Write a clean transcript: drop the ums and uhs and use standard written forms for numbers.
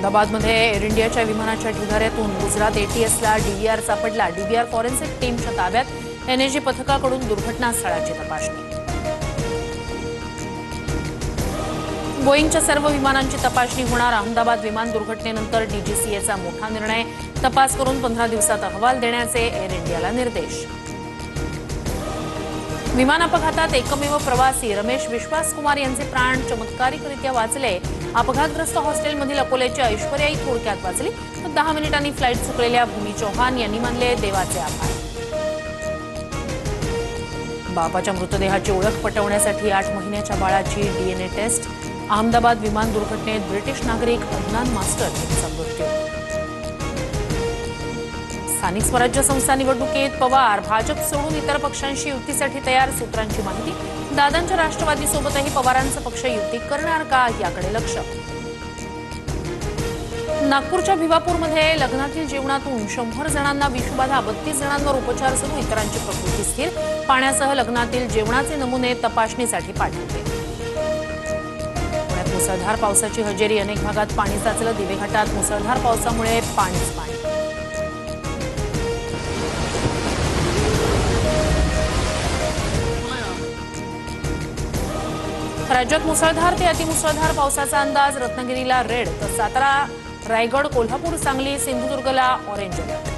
अहमदाबादमध्ये एअर इंडियाच्या विमानाच्या ढिगाऱ्यातून गुजरात एटीएसला डीव्हीआर सापडला। डीव्हीआर फॉरेन्सिक टीमच्या ताब्यात। एनएजी पथकाकडून दुर्घटनास्थळाची तपासणी। बोईंगच्या सर्व विमानांची तपासणी होणार। अहमदाबाद विमान दुर्घटनेनंतर डीजीसीएचा मोठा निर्णय। तपास करून 15 दिवसात अहवाल देण्याचे एअर इंडियाला निर्देश। विमान अपघातात एकमेव प्रवासी रमेश विश्वास कुमार यांचे प्राण चमत्कारिकरित्या वाचले। अपघातग्रस्त हॉस्टेलमधील अकोल्याची ऐश्वर्याही थोडक्यात वाचली। 10 मिनिटांनी फ्लाईट चुकलेल्या भूमी चौहान यांनी मानले देवाचे आभार। बापाच्या मृतदेहाची ओळख पटवण्यासाठी 8 महिन्याच्या बाळाची डीएनए टेस्ट। अहमदाबाद विमान दुर्घटनेत ब्रिटिश नागरिक अदनान मास्टर यांचा मृत्यू। स्थानिक स्वराज्य संस्था निवडणुकीत पवार भाजप सोडून इतर पक्षांशी युतीसाठी तयार। सूत्रांची माहिती। दादांच्या राष्ट्रवादीसोबतही पवारांचा पक्ष युती करणार का याकडे लक्ष। नागपूरच्या भिवापूरमध्ये लग्नातील जेवणातून 100 जणांना विषबाधा। 32 जणांवर उपचार सुरू। इतरांची प्रकृती स्थिर। पाण्यासह लग्नातील जेवणाचे नमुने तपासणीसाठी पाठवले। पुण्यात मुसळधार पावसाची हजेरी। अनेक भागात पाणी साचलं। दिवेघाटात मुसळधार पावसामुळे पाणीच पाणी। राज्यात मुसळधार ते अतिमुसळधार पावसाचा अंदाज। रत्नागिरीला रेड तर सातारा, रायगड, कोल्हापूर, सांगली, सिंधुदुर्गला ऑरेंज अलर्ट।